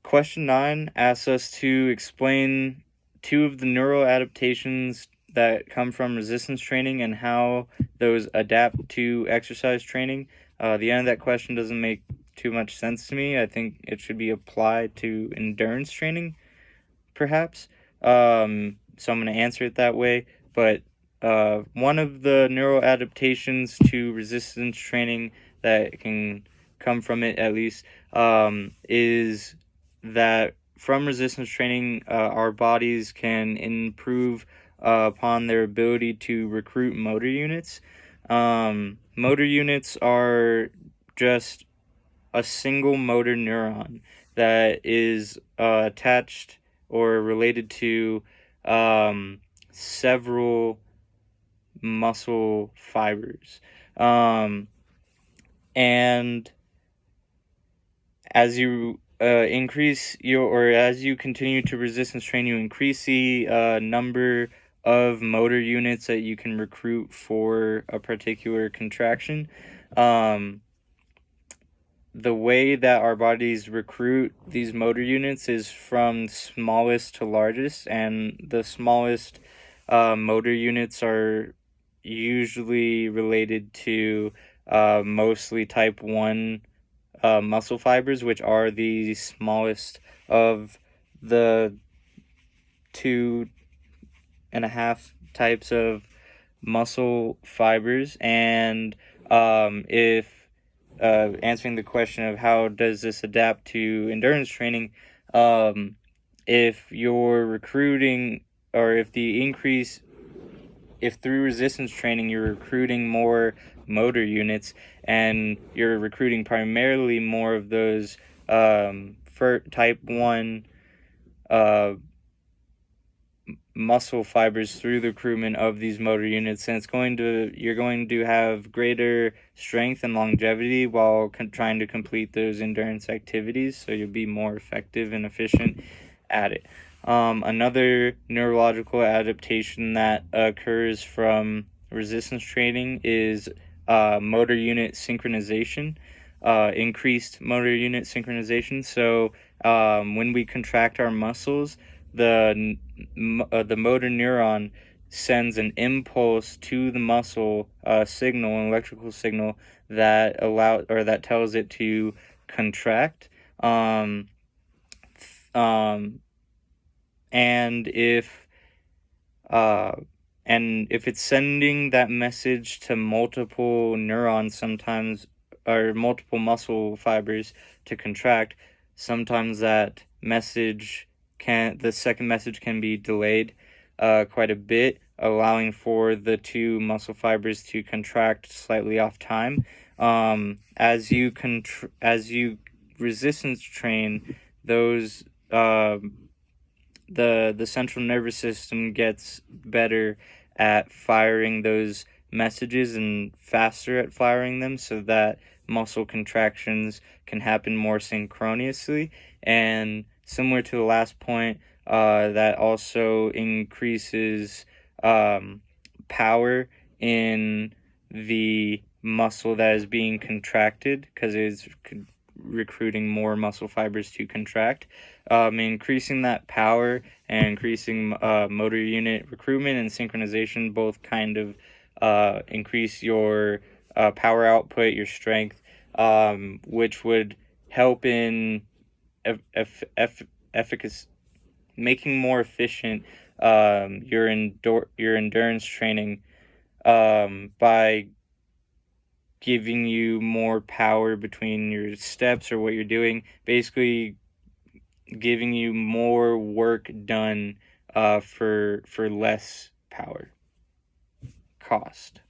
Question 9 asks us to explain two of the neural adaptations that come from resistance training and how those adapt to exercise training. The end of that question doesn't make too much sense to me. I think it should be applied to endurance training, perhaps. So I'm going to answer it that way. But one of the neural adaptations to resistance training that can come from it, at least, is that from resistance training, our bodies can improve upon their ability to recruit motor units. Motor units are just a single motor neuron that is attached or related to several muscle fibers. And as you as you continue to resistance train, you increase the number of motor units that you can recruit for a particular contraction. The way that our bodies recruit these motor units is from smallest to largest, and the smallest motor units are usually related to mostly type 1 muscle fibers, which are the smallest of the 2.5 types of muscle fibers. And if answering the question of how does this adapt to endurance training, if you're recruiting, or if through resistance training you're recruiting more motor units, and you're recruiting primarily more of those for type 1 muscle fibers through the recruitment of these motor units, and you're going to have greater strength and longevity while trying to complete those endurance activities, so you'll be more effective and efficient at it. Another neurological adaptation that occurs from resistance training is motor unit synchronization, increased motor unit synchronization. So when we contract our muscles, the motor neuron sends an impulse to the muscle, signal, an electrical signal that tells it to contract. And if it's sending that message to multiple neurons sometimes, or multiple muscle fibers to contract, sometimes the second message can be delayed quite a bit, allowing for the two muscle fibers to contract slightly off time. As you resistance train, those the central nervous system gets better at firing those messages and faster at firing them, so that muscle contractions can happen more synchronously. And similar to the last point, that also increases power in the muscle that is being contracted, because it's recruiting more muscle fibers to contract. Increasing that power and increasing motor unit recruitment and synchronization both kind of increase your power output, your strength, which would help in efficacy, making more efficient your endurance training by giving you more power between your steps or what you're doing, basically giving you more work done for less power cost.